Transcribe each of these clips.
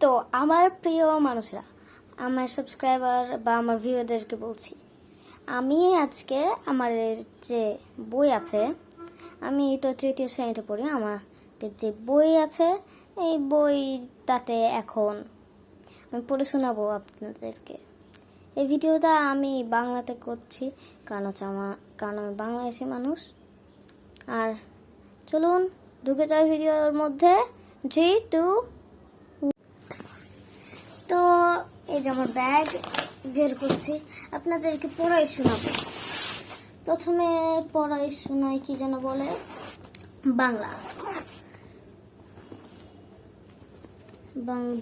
তো আমার প্রিয় মানুষরা, আমার সাবস্ক্রাইবার বা আমার ভিউয়ারদেরকে বলছি, আমি আজকে আমাদের যে বই আছে, আমি তো তৃতীয় শ্রেণীতে পড়ি, আমাদের যে বই আছে এই বইটাতে এখন আমি পড়ে শোনাবো আপনাদেরকে। এই ভিডিওটা আমি বাংলাতে করছি কারণ আমি বাংলাদেশি মানুষ। আর চলুন ঢুকে যাই ভিডিওর মধ্যে। 3, 2, তো এই যে আমার ব্যাগ বের করছি, আপনাদেরকে পড়াই শোনাবো। প্রথমে পড়াই শোনাই কি যেন বলে, বাংলা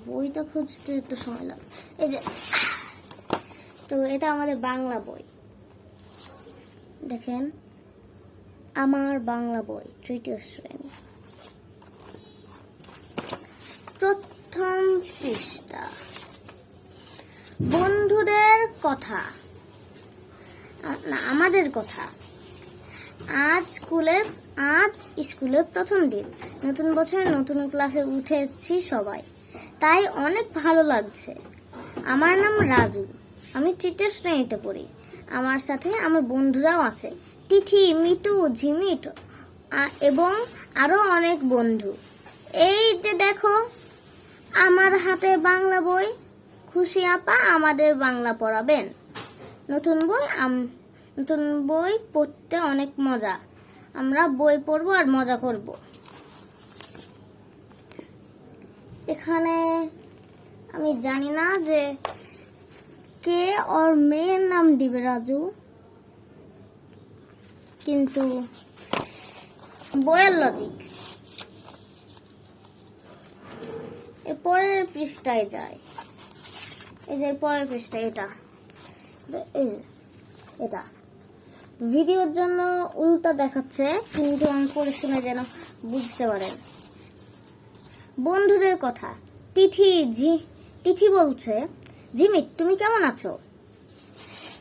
বইটা খুঁজতে একটু সময় লাগে। এই যে, তো এটা আমাদের বাংলা বই, দেখেন, আমার বাংলা বই তৃতীয় শ্রেণী, প্রথম পৃষ্ঠা। বন্ধুদের কথা, না আমাদের কথা। আজ স্কুলে প্রথম দিন, নতুন বছরে নতুন ক্লাসে উঠেছি সবাই, তাই অনেক ভালো লাগছে। আমার নাম রাজু, আমি তৃতীয় শ্রেণীতে পড়ি। আমার সাথে আমার বন্ধুরাও আছে, তিথি, মিটু, ঝিমিট এবং আরো অনেক বন্ধু। এই যে দেখো আমার হাতে বাংলা বই, খুশি আপা আমাদের বাংলা পড়াবেন। নতুন বই পড়তে অনেক মজা, আমরা বই পড়বো আর মজা করব। এখানে আমি জানি না যে কে ওর মেয়ের নাম দিবে রাজু, কিন্তু বইয়ের লজিক। এরপরের পৃষ্ঠায় যায়, এই যে পরের পৃষ্ঠা, এটা ভিডিওর জন্য উল্টা দেখাচ্ছে, কিন্তু আমি পড়ে শুনে যেন বুঝতে পারেন। বন্ধুদের কথা। তিথি বলছে, ঝিমিট তুমি কেমন আছো?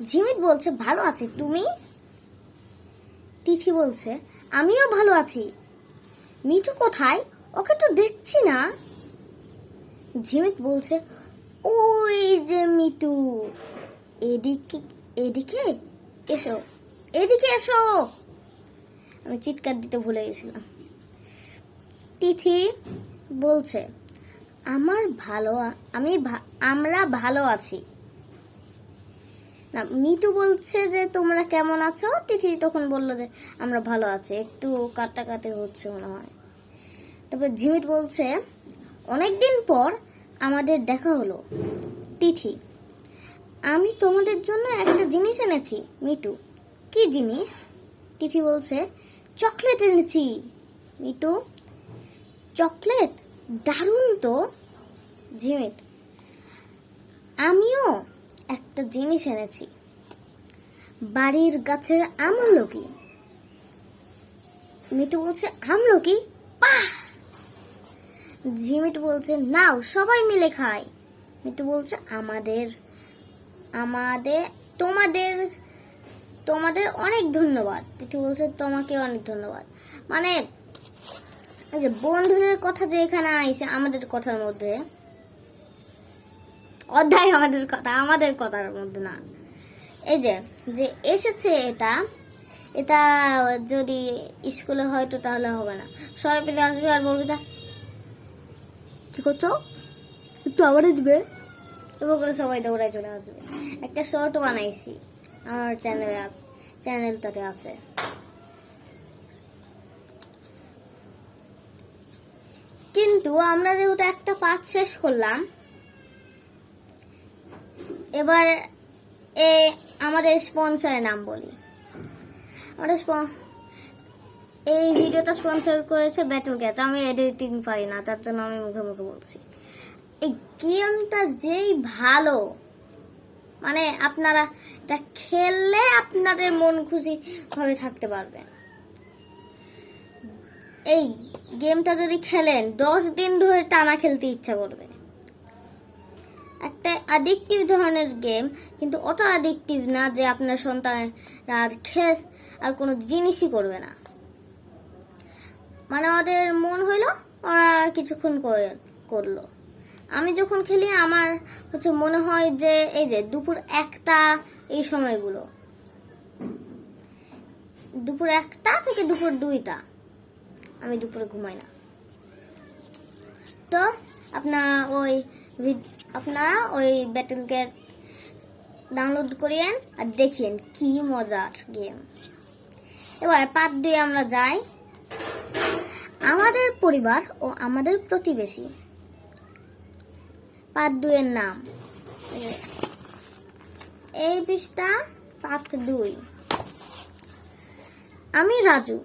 ঝিমিট বলছে, ভালো আছি, তুমি? তিথি বলছে, আমিও ভালো আছি। মিঠু কোথায়? ওকে তো দেখছি না। ঝিমিট বলছে, ওই যে মিঠু, এদিকে এসো, এদিকে এসো। আমি চিৎকার দিতে ভুলে গেছিলাম। তিথি বলছে, আমরা ভালো আছি। না, মিঠু বলছে যে তোমরা কেমন আছো। তিথি তখন বলল যে আমরা ভালো আছি, একটু কাটাকাটি হচ্ছে মনে হয়। তারপর ঝিমিট বলছে, অনেকদিন পর আমাদের দেখা হলো। তিথি, আমি তোমাদের জন্য একটা জিনিস এনেছি। মিঠু, কি জিনিস? তিথি বলছে, চকলেট এনেছি। মিঠু, চকলেট, দারুণ তো। ঝিমিট, আমিও একটা জিনিস এনেছি, বাড়ির গাছের আমলকি। মিঠু বলছে, আমলকি, বাহ। ঝিমিট বলছে, নাও সবাই মিলে খাই। মিঠু বলছে, তোমাদের অনেক ধন্যবাদ। তিথি বলছে, তোমাকে অনেক ধন্যবাদ। মানে এই যে বন্ধুদের কথা যে এখানে আইছে আমাদের কথার মধ্যে, অধ্যায় আমাদের কথার মধ্যে না। এই যে এসেছে, এটা যদি স্কুলে হয় তো তাহলে হবে না। সবাই পেলে আসবে আর বলবে, কি করছো, একটু আবারও দিবে, এবার করে সবাই দৌড়ায় চলে আসবে। একটা শর্ট বানাইছি আমার চ্যানেলটাতে আছে। কিন্তু আমরা যেহেতু একটা পাঠ শেষ করলাম, এবার আমাদের স্পন্সরের নাম বলি। এই ভিডিওটা স্পন্সর করেছে ব্যাটল ক্যাচ। আমি এডিটিং পারি না, তার জন্য আমি মুখে মুখে বলছি। এই গেমটা যেই ভালো, মানে আপনারা এটা খেললে আপনাদের মন খুশি ভাবে থাকতে পারবেন। এই গেমটা যদি খেলেন 10 দিন ধরে টানা খেলতে ইচ্ছা করবে। একটা অ্যাডিকটিভ ধরনের গেম, কিন্তু অত অ্যাডিকটিভ না যে আপনার সন্তানেরা আর কোনো জিনিসই করবে না। মানে ওদের মন হইলো, ওরা কিছুক্ষণ করলো, আমি যখন খেলি আমার মনে হয় যে এই যে দুপুর 1টা, এই সময়গুলো দুপুর 1টা থেকে দুপুর 2টা, আমি দুপুরে ঘুমাই না। তো আপনারা ওই ব্যাটল গেট ডাউনলোড করিয়েন আর দেখিয়েন কি মজার গেম। এবার পার্ট 2 আমরা যাই। আমাদের পরিবার ও আমাদের প্রতিবেশী, পার্ট 2 এর নাম। এই পৃষ্ঠা পার্ট 2। আমি রাজু,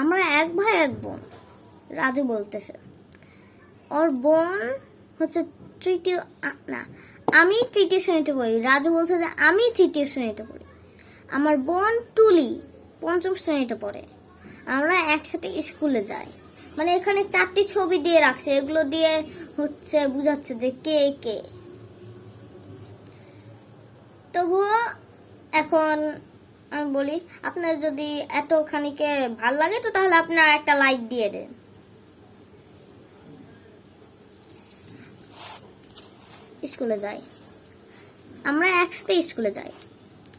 আমরা এক ভাই এক বোন। রাজু বলতেছে ওর বোন তৃতীয়, না আমি তৃতীয় শ্রেণীতে পড়ি। রাজু বলছে যে আমি তৃতীয় শ্রেণীতে পড়ি। আমার বোন টুলি 5ম শ্রেণীতে পড়ে। আমরা একসাথে স্কুলে যাই। মানে এখানে 4টি ছবি দিয়ে রাখছে, এগুলো দিয়ে বুঝাচ্ছে যে কে কে। তবুও এখন আমি বলি, আপনার যদি এতখানিকে ভাল লাগে তো তাহলে আপনার একটা লাইক দিয়ে দেন। স্কুলে যাই, আমরা একসাথে স্কুলে যাই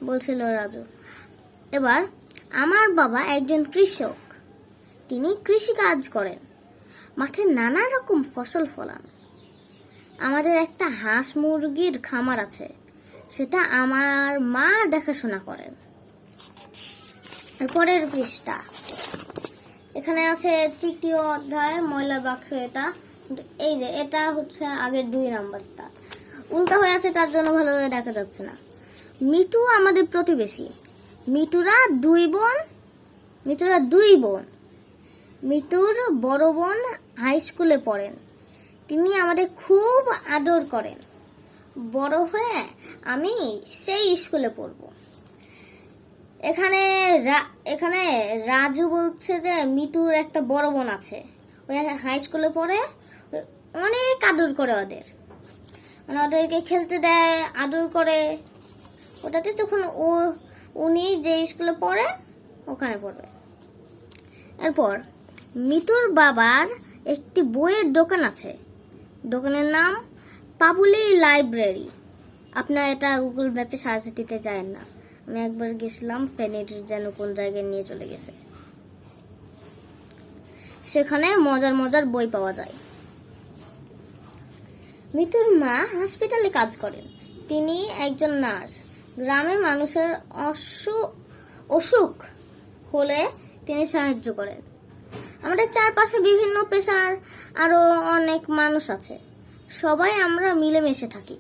বলছিল রাজু। এবার আমার বাবা একজন কৃষক, তিনি কৃষি কাজ করেন, মাঠে নানা রকম ফসল ফলান। আমাদের একটা হাঁস মুরগির খামার আছে, সেটা আমার মা দেখাশোনা করেন। পরের পৃষ্ঠা, এখানে আছে 3য় অধ্যায় ময়লার বাক্স। এটা এই যে এটা আগের 2 নাম্বারটা উল্টা হয়ে আছে, তার জন্য ভালোভাবে দেখা যাচ্ছে না। মিতু আমাদের প্রতিবেশী। মিতুরা 2 বোন। মিতুর বড় বোন হাই স্কুলে পড়েন, তিনি আমাদের খুব আদর করেন। বড় হয়ে আমি সেই স্কুলে পড়ব। এখানে রাজু বলছে যে মিতুর একটা বড় বোন আছে, ওই হাই স্কুলে পড়ে, অনেক আদর করে ওদের, মানে ওদেরকে খেলতে দেয়, আদর করে। ওটাতে তখন উনি যে স্কুলে পড়ে ওখানে পড়বে। এরপর মিতুর বাবার একটি বইয়ের দোকান আছে, দোকানের নাম পাপুলি লাইব্রেরি। আপনারা এটা গুগল ম্যাপে সার্চ দিতে চান না, আমি একবার গেছিলাম, ফেনের যেন কোন জায়গায় নিয়ে চলে গেছে। সেখানে মজার মজার বই পাওয়া যায়। মিতুর মা হসপিটালে কাজ করেন, তিনি একজন নার্স। গ্রামে মানুষের অসুখ হলে তিনি সাহায্য করেন। আমাদের চারপাশে বিভিন্ন পেশার আরো অনেক মানুষ আছে, সবাই আমরা মিলেমিশে থাকি।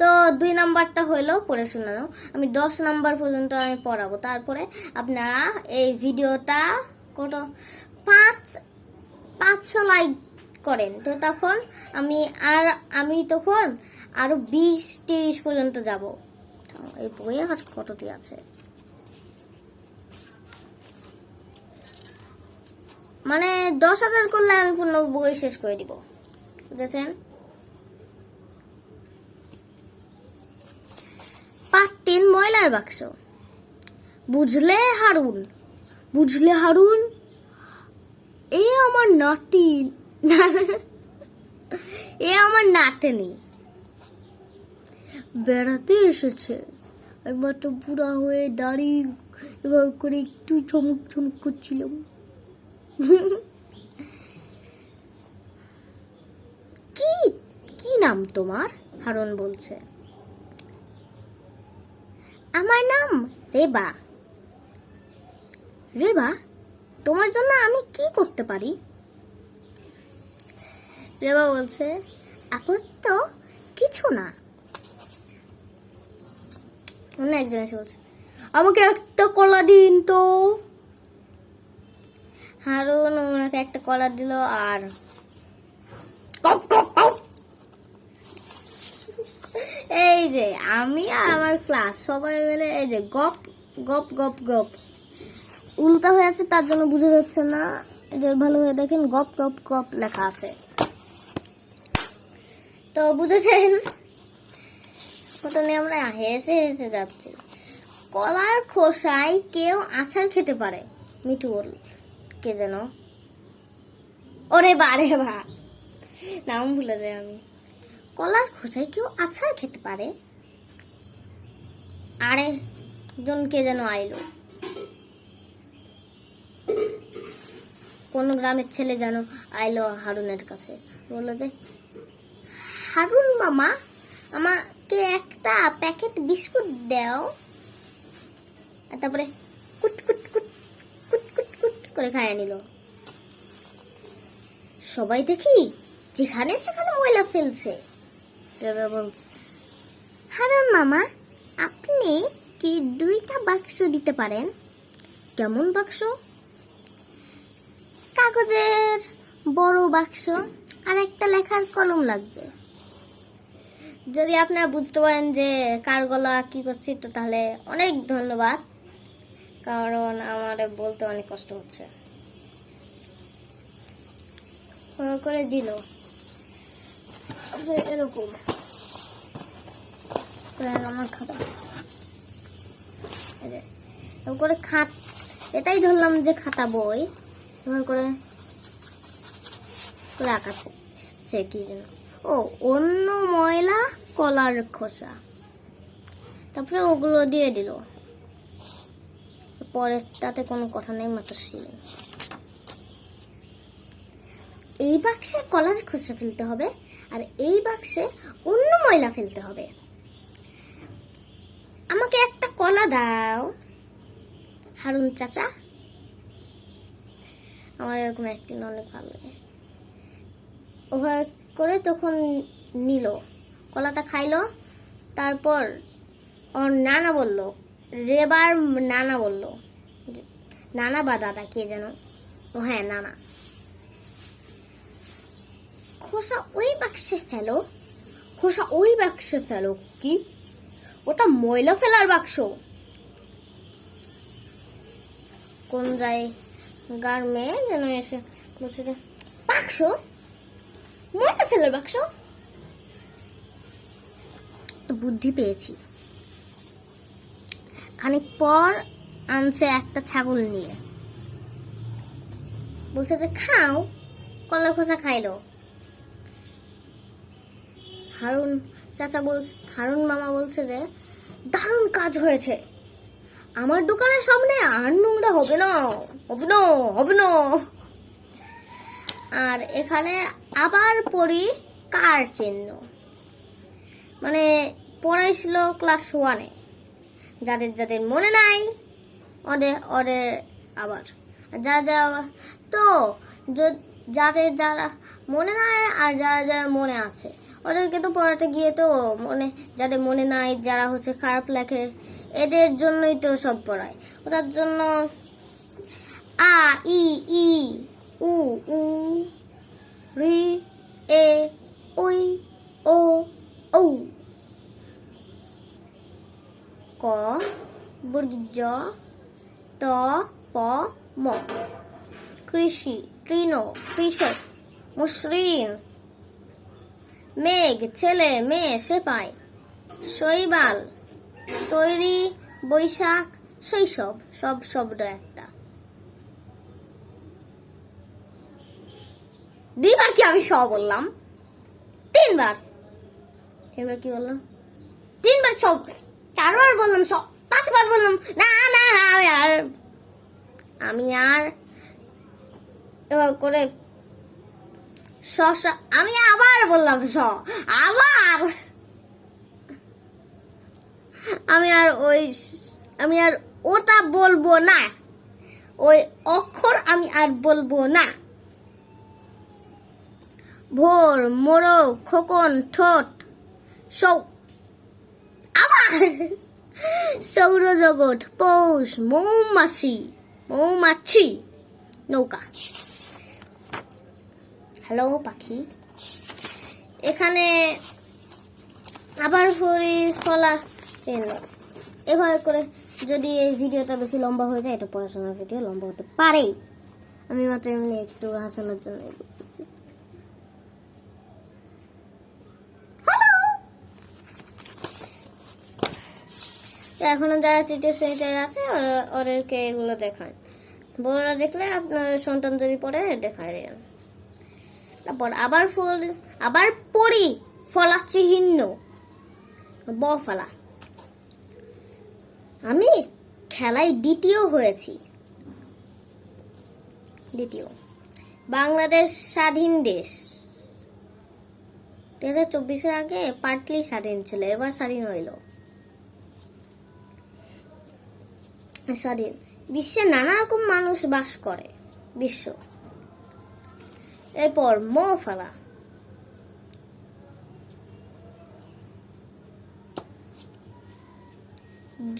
তো 2 নাম্বারটা হলো পড়ে শোনানো। আমি 10 নাম্বার পর্যন্ত আমি পড়াবো, তারপরে আপনারা এই ভিডিওটা 500 লাইক করেন, তো তখন আমি তখন আরো 20-30 পর্যন্ত যাব। এই বইয়ে আর কতটি আছে, মানে 10,000 করলে আমি পূর্ণ বই শেষ করে দিব, বুঝেছেন? পার্ট 3 ময়লার বাক্স। বুঝলে হারুন, এ আমার নাতনি বেড়াতে এসেছে। একবার তো বুড়া হয়ে দাড়ি এবার করে একটু চমক করছিলাম। কি নাম তোমার? হারুন বলছে, আমার নাম রেবা। তোমার জন্য আমি কি করতে পারি? রেবা বলছে, আপাতত কিছু না। অন্য একজন এসে বলছে, আমাকে একটা কলা দিন তো। হারুন ওনাকে একটা কলা দিল, আর এই যে আমি আর আমার ক্লাস সবাই মিলে এই যে গপ গপ গপ গপ, উল্টা হয়ে আছে তার জন্য বুঝে যাচ্ছে না, এটা ভালো হয়ে দেখেন, গপ গপ গপ লেখা আছে। তো বুঝেছেন, কত নিয়ে আমরা হেসে হেসে যাচ্ছি। কলার খোসায় কেউ আচার খেতে পারে, মিঠু বল, কে যেন, ওরে বা নাম ভুলে যাই আমি। কলার খোসায় কেউ আছাড় খেতে পারে? আরে জনকে যেন আইলো, কোন গ্রামের ছেলে যেন আইলো হারুনের কাছে, বললো যে হারুন মামা, আমাকে একটা প্যাকেট বিস্কুট দাও। আর তারপরে কুট কুট কুট কুট কুট কুট করে খাইয়ে নিল। সবাই দেখি যেখানে সেখানে ময়লা ফেলছে। রেবা বলছে, হারুন মামা, আপনি কি 2টা বাক্স দিতে পারেন? কেমন বাক্স? কাগজের বড় বাক্স, আর একটা লেখার কলম লাগবে। যদি আপনারা বুঝতে পারেন যে কার গলা কি করছি, তো তাহলে অনেক ধন্যবাদ, কারণ আমার বলতে অনেক কষ্ট হচ্ছে। করে দিল এরকম আমার খাতা করে খাত, এটাই ধরলাম যে খাতা বই, করে করে আঁকা সে কি যেন, ও অন্য ময়লা কলার খোসা, তারপরে ওগুলো দিয়ে দিল। পরে তাতে কোনো কথা নেই, মাত্র সিলিং। এই বাক্সে কলার খোসা ফেলতে হবে, আর এই বাক্সে অন্য ময়লা ফেলতে হবে। আমাকে একটা কলা দাও হারুন চাচা। আমার এরকম অ্যাক্টিং অনেক ভালো লাগে। ওভাবে করে তখন নিল, কলাটা খাইলো। তারপর ওর নানা বলল, রেবার নানা বলল, নানা বা দাদা কে যেন, ও হ্যাঁ নানা, খোসা ওই বাক্সে ফেলো, খোসা ওই বাক্সে ফেলো। কি? ওটা ময়লা ফেলার বাক্স। কোন জায়গার মেয়ে যেন এসে বলছে যে বাক্স, ময়লা ফেলার বাক্স। বুদ্ধি পেয়েছি। খানিক পর আনছে একটা ছাগল নিয়ে, বলছে যে খাও। কলার খোসা খাইলো। হারুন চাচা বলছে, হারুন মামা বলছে যে দারুণ কাজ হয়েছে, আমার দোকানের সামনে আর নোংরা হবে না, হবে না, হবে না। আর এখানে আবার পড়ি কার চিহ্ন, মানে পড়াইছিল ক্লাস 1-এ। যাদের যাদের মনে নাই ওদের ওদের আবার, যা যা তো যাদের যারা মনে নাই আর যারা যারা মনে আছে ওদেরকে তো পড়াতে গিয়ে তো মনে, যাদের মনে নাই, যারা হচ্ছে খারাপ লেখে, এদের জন্যই তো সব পড়ায়। ওটার জন্য আ ই ই উ উ রি এ ওই ও ঔ, ক বর্গীয় জ, ত প ম, কৃষি, তৃণ কৃষক, মসৃণ, মেঘ ছেলে, মেয়ে সেপাই, শৈবাল তৈরি, বৈশাখ শৈশব, সব শব্দ একটা। 2বার কি আমি সব বললাম? 3বার কি বললাম? 3বার সব, 4বার বললাম সব, 5বার বললাম না না না। আমি আর এবার করে আমি আবার বললাম আবার আমি আর ওটা বলবো না, ওই অক্ষর আমি আর বলবো না। ভোর, মোরগ, খোকন, ঠোঁট, আবার সৌরজগৎ, পৌষ, মৌমাছি, মৌমাছি, নৌকা। হ্যালো পাখি। এখানে আবার ফলা চিহ্ন। এভাবে করে যদি এই ভিডিওটা বেশি লম্বা হয়ে যায়, এটা পড়াশোনার ভিডিও লম্বা হতে পারে। আমি মাত্র এমনি একটু হাসানোর জন্য বলছি। এখনো যারা তৃতীয় শ্রেণীতে আছে ওদেরকে এগুলো দেখায়, বড়রা দেখলে আপনার সন্তান যদি পড়ে দেখায়। তারপর আবার পড়ি ফলা চিহ্ন, ব ফলা। আমি খেলায় দ্বিতীয় হয়েছি। দ্বিতীয়। বাংলাদেশ স্বাধীন দেশ। 2024-এর আগে পার্টলি স্বাধীন ছিল, এবার স্বাধীন হইল। স্বাধীন। বিশ্বে নানা রকম মানুষ বাস করে। বিশ্ব। এরপর ম ফলা।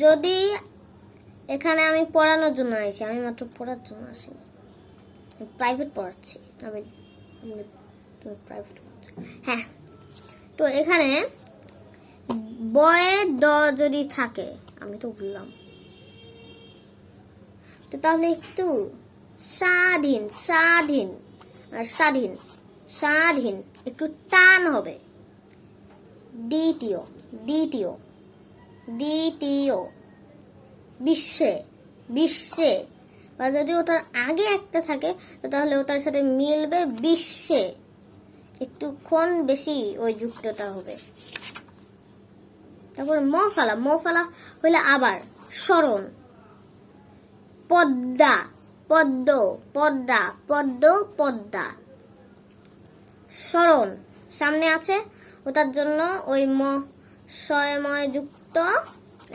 যদি এখানে আমি পড়ানোর জন্য আসি, আমি মাত্র পড়ার জন্য আসিনি, প্রাইভেট পড়াচ্ছি। আমি প্রাইভেট পড়াচ্ছি, হ্যাঁ। তো এখানে বয়ে দ যদি থাকে, আমি তো বললাম, তো তাহলে একটু স্বাধীন, স্বাধীন আর স্বাধীন, স্বাধীন একটু টান হবে। দ্বিতীয়, দ্বিতীয়, দ্বিতীয়। বিশ্বে, বিশ্বে, বা যদি ওটার আগে একটা থাকে তো তাহলে ওটার সাথে মিলবে বিশ্বে, একটুক্ষণ বেশি ওই যুক্তটা হবে। তারপর ম ফলা। ম ফলা হইলে আবার স্মরণ। পদ্মা, পদ্ম, পদ্মা, পদ্ম, পদ্মা। স্মরণ সামনে আছে, ওটার জন্য ওই ম শয়ময় যুক্ত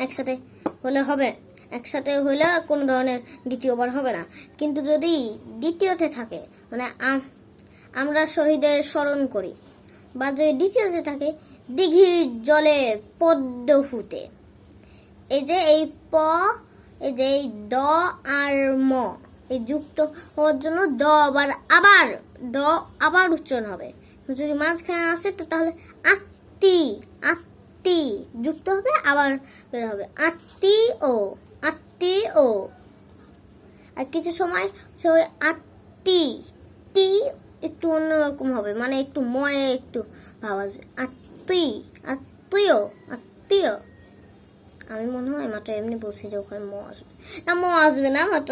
একসাথে হলে হবে। একসাথে হইলে কোনো ধরনের দ্বিতীয়বার হবে না। কিন্তু যদি দ্বিতীয়তে থাকে, মানে আমরা শহীদের স্মরণ করি, বা যদি দ্বিতীয়তে থাকে, দিঘির জলে পদ্ম ফুটে। এই যে এই প, এই যে এই দ আর ম, এই যুক্ত হওয়ার জন্য দ আবার দ আবার উচ্চারণ হবে। যদি মাঝখানে আসে তো তাহলে আত্তি, আত্তি যুক্ত হবে, আবার বের হবে আত্তি ও, আত্তি ও। আর কিছু সময় ওই আত্তি, তি একটু অন্যরকম হবে, মানে একটু ময়ে একটু ভাব আসবে। আত্মি, আত্মীয়, আত্মীয়। আমি মনে হয় মাত্র এমনি বলছি যে ওখানে ম আসবে না, ম আসবে না, মাত্র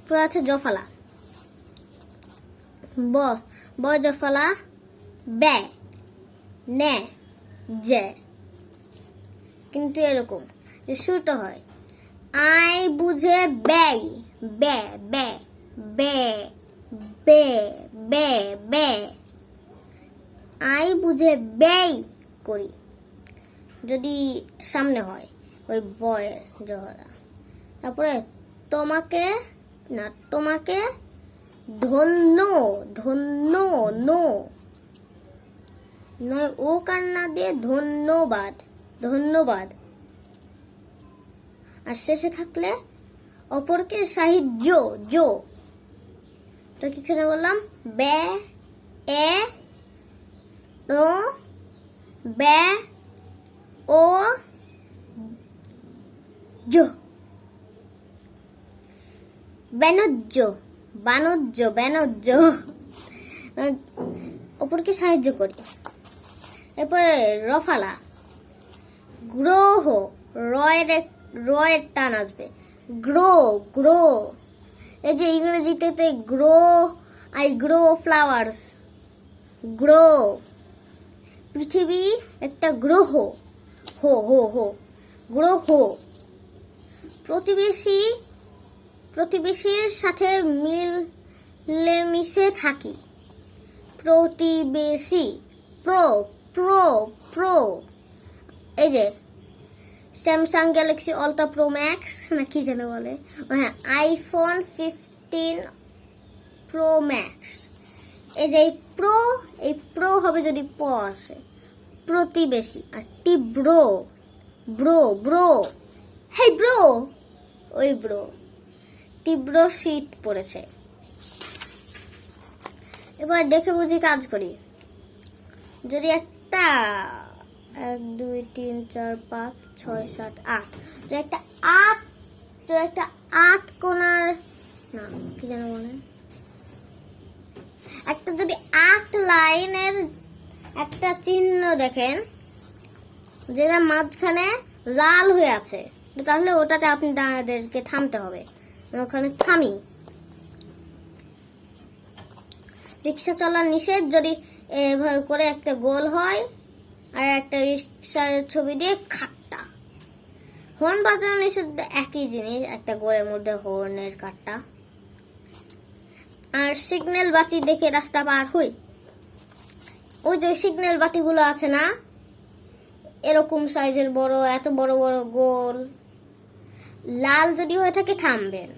পুরো আছে জফলা। ব, ব জফলা, বে, নে, জে। কিন্তু এরকম যে শুরুটা হয় আই বুঝে ব্যয়, বে, বে, বে, বে, বে, বে। আই বুঝে ব্যয় করি যদি সামনে হয় ওই বয়ের জহরা। তারপরে তোমাকে না, তোমাকে ধন্য, ধন্য, নো নয়, ও কান্না দিয়ে ধন্যবাদ, ধন্যবাদ। আর শেষে থাকলে অপরকে সাহায্য, জো। তো কিখানে বললাম বে, এ, ও, বে, ও, জো। বাণিজ্য, বাণিজ্য, বাণিজ্য, অপরকে সাহায্য করি। এরপরে রফালা। গ্রহ, রয়ের টান আসবে। Grow, grow. এই যে ইংরেজিতে grow, I grow flowers, grow. পৃথিবী একটা গ্রহ, হো হো হো, গ্রহ। প্রতিবেশী, প্রতিবেশীর সাথে মিলেমিশে থাকি। প্রতিবেশী, প্রো, প্রো, প্রো। এই যে Samsung Galaxy ultra pro max না কি যেন বলে, হ্যাঁ আইফোন 15 প্রো ম্যাক্স। এই যে এই প্রো হবে যদি প আসে, প্রতিবেশী। আর টি bro, bro, bro, hey bro, ওই ব্রো। তীব্র শীত পড়েছে। এবার দেখে বুঝি কাজ করি। যদি একটা 1 2 3 4 5 6 7 8, যদি একটা 8, যদি একটা 8 কোণার না কি যেন বলে, একটা যদি 8 লাইনের একটা চিহ্ন দেখেন যেটা মাঝখানে লাল হয়ে আছে, তাহলে ওটাতে আপনাদেরকে থামতে হবে। ওখানে থামি। রিক্সা চলা নিষেধ যদি এভাবে করে একটা গোল হয়, আর একটা রিক্সার ছবি দিয়ে খাট্টা। হর্ন বাজানো নিষেধ, একই জিনিস, একটা গোলের মধ্যে হর্নের কাটটা। আর সিগন্যাল বাতি দেখে রাস্তা পার হই, ওই যে সিগন্যাল বাতিগুলো আছে না, এরকম সাইজের বড়, এত বড় বড় গোল, লাল যদি হয়ে থাকে থামবেন।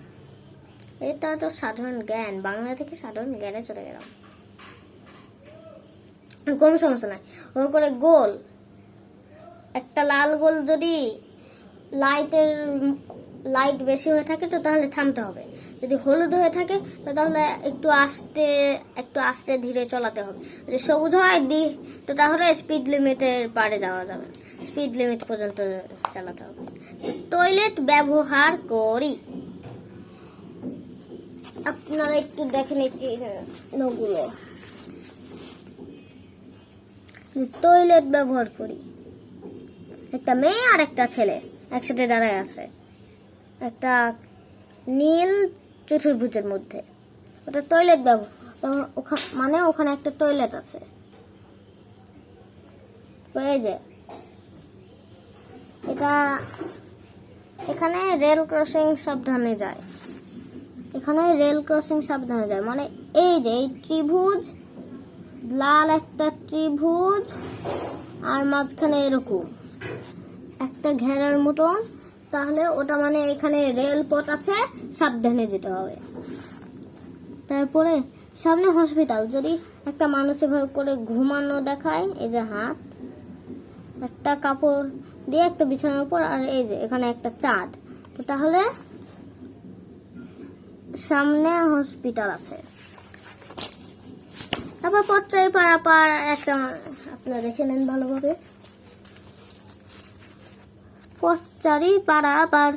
এটা তো সাধারণ জ্ঞান, বাংলা থেকে সাধারণ জ্ঞানে চলে গেলাম, কোনো সমস্যা নাই। ওই করে গোল, একটা লাল গোল যদি লাইট বেশি হয়ে থাকে তো তাহলে থামতে হবে। যদি হলুদ হয়ে থাকে তো তাহলে একটু আস্তে ধীরে চলাতে হবে। যদি সবুজ হয় তো তাহলে স্পিড লিমিটের পারে যাওয়া যাবে, স্পিড লিমিট পর্যন্ত চালাতে হবে। টয়লেট ব্যবহার করি, আপনারা একটু দেখে নিচ্ছি নগুলো। টয়লেট ব্যবহার করি, একটা মেয়ে আর একটা ছেলে একসাথে দাঁড়ায় আছে একটা নীল চতুর্ভুজের মধ্যে। ওটা টয়লেট ব্যবহার, মানে ওখানে একটা টয়লেট আছে। এই যে এটা, এখানে রেল ক্রসিং সাবধানে যায়, এখানে রেল ক্রসিং সাবধানে যায়, মানে এই যে এই ত্রিভুজ, লাল একটা ত্রিভুজ আর মাঝখানে এরকম একটা ঘেরার মতন, তাহলে ওটা মানে এখানে রেলপথ আছে, সাবধানে যেতে হবে। তারপরে সামনে হসপিটাল, যদি একটা মানুষ এভাবে করে ঘুমানো দেখায়, এই যে হাত, একটা কাপড় দিয়ে একটা বিছানার উপর, আর এই যে এখানে একটা চাঁদ, তো তাহলে সামনে হসপিটাল আছে। তারপর পথচারী পারাপার একটা, আপনারা দেখে নেন ভালোভাবে। পথচারী পারাপার,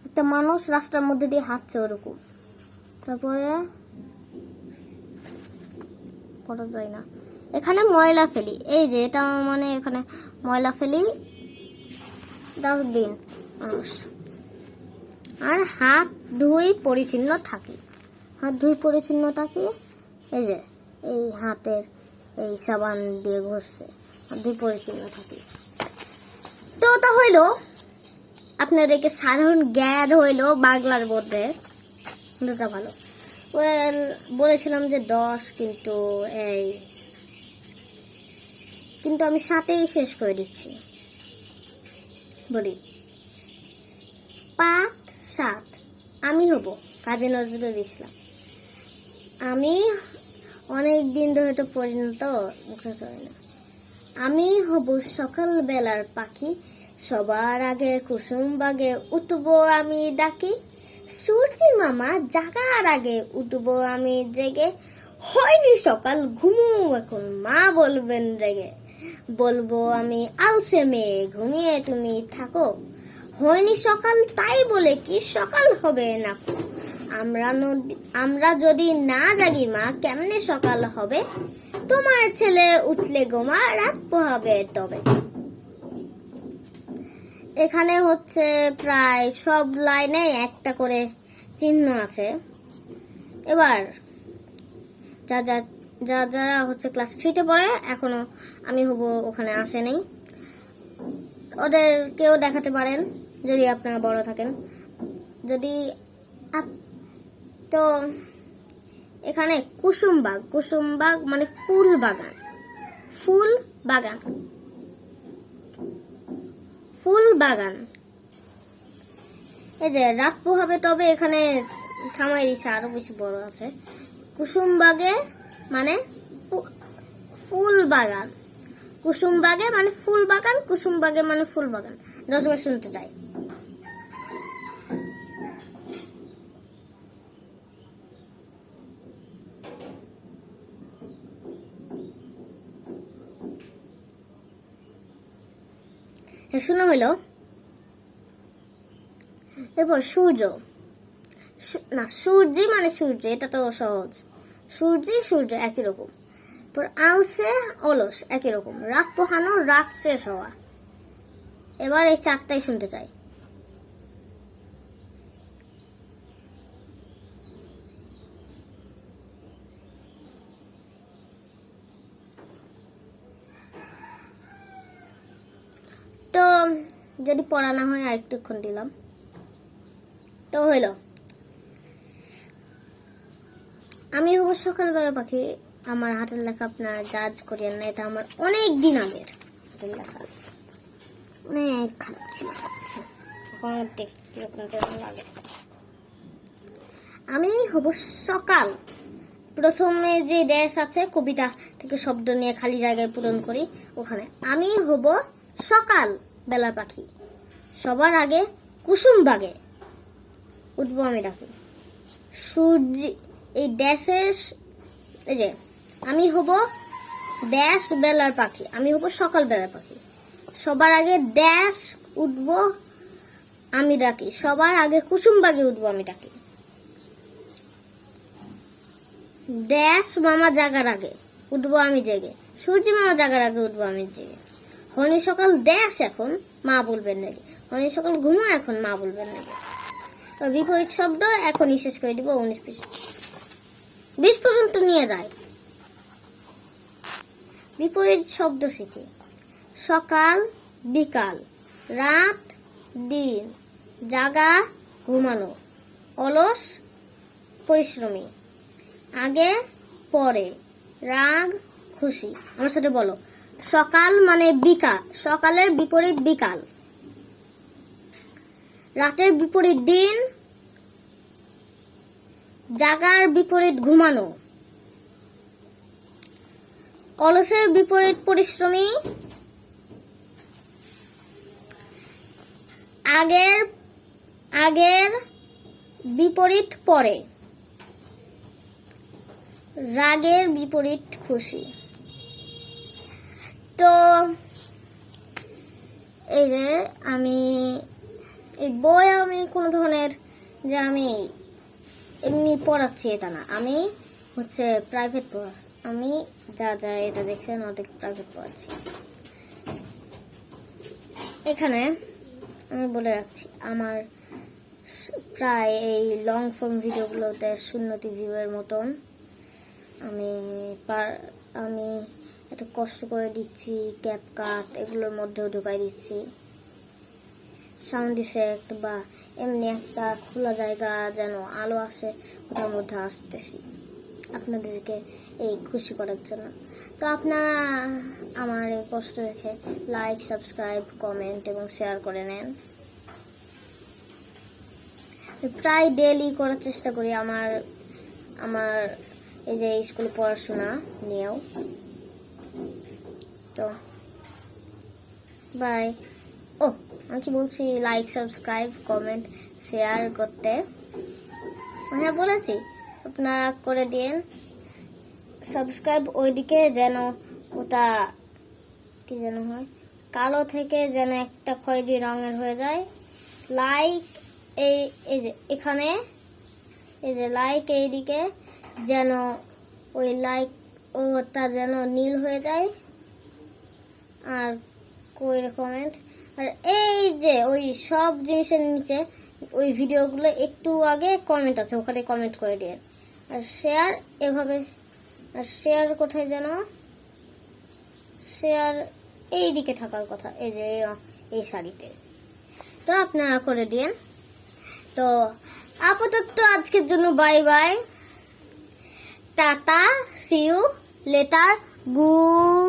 একটা মানুষ রাস্তার মধ্যে দিয়ে হাঁটছে ওরকম। তারপরে পড়া যায় না, এখানে ময়লা ফেলি, এই যে এটা মানে এখানে ময়লা ফেলি, ডাস্টবিন মানুষ। আর হাত ধুই পরিচ্ছন্ন থাকি, হাত ধুই পরিচ্ছন্ন থাকি, এই যে এই হাতের এই সাবান দিয়ে ঘষছে, হাত ধুই পরিচ্ছন্ন থাকি। তো ওটা হইল আপনাদেরকে সাধারণ জ্ঞান হইল বাংলার মধ্যে, দুটা ভালো। বলেছিলাম যে 10, কিন্তু আমি 7-এই শেষ করে দিচ্ছি। বলি, 5-7, আমি হব কাজী নজরুল ইসলাম। আমি অনেক দিন ধরে তো পরিণত মুখে চলে না। আমি হব সকাল বেলার পাখি, সবার আগে কুসুম বাগে উঠবো আমি ডাকি, সূর্যি মামা জাগার আগে উঠবো আমি জেগে, হয়নি সকাল ঘুমু এখন মা বলবেন রেগে, বলবো আমি আলসে মেয়ে ঘুমিয়ে তুমি থাকো, হয়নি সকাল তাই বলে কি সকাল হবে না, আমরা যদি না জাগি মা কেমনে সকাল হবে, তোমার ছেলে উঠলে গোমা রাত পোহাবে তবে। এখানে হচ্ছে প্রায় সব লাইনে একটা করে চিহ্ন আছে। এবার যারা হচ্ছে ক্লাস 3-তে পড়ে, এখনো আমি হব ওখানে আসেনি, ওদেরকেও দেখাতে পারেন যদি আপনারা বড় থাকেন। যদি তো এখানে কুসুমবাগ মানে ফুল বাগান, এই যে রাত পোহাবে তবে, এখানে থামাই দিছে, আরো বেশি বড় আছে। কুসুমবাগে মানে ফুল বাগান, কুসুমবাগে মানে ফুল বাগান, কুসুমবাগে মানে ফুল বাগান। 10 বার শুনতে চাই। শোনা হইল। এরপর সূর্যি মানে সূর্য, এটা তো সহজ, সূর্য একই রকম। আলসে অলস একই রকম, রাত পোহানো রাত শেষ হওয়া। এবার এই 4টাই শুনতে চাই। যদি পড়া না হয় আর একটুক্ষণ দিলাম তো হইল। আমি হব সকালবেলা পাখি। আমার হাতের লেখা আপনারা জাজ করিয়েন না, এটা আমার অনেক দিন আগের হাতের লেখা, অনেক খারাপ ছিল। এখন দেখতে কিরকম লাগে। আমি হব সকাল। প্রথমে যে ড্যাশ আছে কবিতা থেকে শব্দ নিয়ে খালি জায়গায় পূরণ করি, ওখানে আমি হব সকাল বেলার পাখি। সবার আগে কুসুম বাগে উঠবো আমি ডাকি। সূর্য এই ড্যাশের এই যে আমি হব ড্যাশ বেলার পাখি, আমি হব সকাল বেলার পাখি। সবার আগে ড্যাশ উঠবো আমি ডাকি, সবার আগে কুসুম বাগে উঠবো আমি ডাকি। ড্যাশ মামা জাগার আগে উঠবো আমি জেগে, সূর্য মামা জাগার আগে উঠবো আমি জেগে। হনি সকাল ড্যাশ এখন মা বলবেন নাকি, হনি সকাল ঘুমো এখন মা বলবেন নাকি। বিপরীত শব্দ এখনই শেষ করে দিব। 19-20 পর্যন্ত নিয়ে যায়। বিপরীত শব্দ শিখি। সকাল বিকাল, রাত দিন, জাগা ঘুমানো, অলস পরিশ্রমী, আগে পরে, রাগ খুশি। আমার সাথে বলো, সকাল মানে বিকাল, সকালের বিপরীত বিকাল, রাতের বিপরীত দিন, জাগার বিপরীত ঘুমানো, অলসের বিপরীত পরিশ্রমী, আগের বিপরীত পরে, রাগের বিপরীত খুশি। তো এই যে আমি এই বই আমি কোনো ধরনের যে আমি এমনি পড়াচ্ছি এটা না, আমি হচ্ছে প্রাইভেট পড়া। আমি যা যা এটা দেখছেন অনেক প্রাইভেট পড়াচ্ছি। এখানে আমি বলে রাখছি, আমার প্রায় এই লং ফর্ম ভিডিওগুলোতে 0টি ভিউয়ের মতন। আমি এত কষ্ট করে দিচ্ছি, ক্যাপকাট এগুলোর মধ্যেও ঢুকাই দিচ্ছি, সাউন্ড ইফেক্ট বা এমনি একটা খোলা জায়গা যেন আলো আসে ওটার মধ্যে আসতেছি আপনাদেরকে এই খুশি করার জন্য। তো আপনারা আমার এই কষ্ট দেখে লাইক, সাবস্ক্রাইব, কমেন্ট এবং শেয়ার করে নেন। প্রায় ডেইলি করার চেষ্টা করি আমার এই যে স্কুলে পড়াশোনা নিয়েও। তো বাই। ও আমি কি বলছি, লাইক, সাবস্ক্রাইব, কমেন্ট, শেয়ার করতে হ্যাঁ বলেছি, আপনারা করে দিন। সাবস্ক্রাইব ওইদিকে যেন ওটা কি যেন হয়, কালো থেকে যেন একটা খয়েরি রঙের হয়ে যায়। লাইক এই যে এখানে এই যে লাইক এইদিকে যেন ওই লাইক ওটা যেন নীল হয়ে যায়। আর কমেন্ট, আর এই যে ওই সব জিনিসের নিচে ওই ভিডিওগুলো একটু আগে কমেন্ট আছে, ওখানে কমেন্ট করে দিন। আর শেয়ার এভাবে, আর শেয়ার কোথায় যেন, শেয়ার এই দিকে থাকার কথা, এই যে এই শাড়িতে। তো আপনারা করে দিন। তো আপাতত আজকের জন্য bye bye, tata, see you later, good.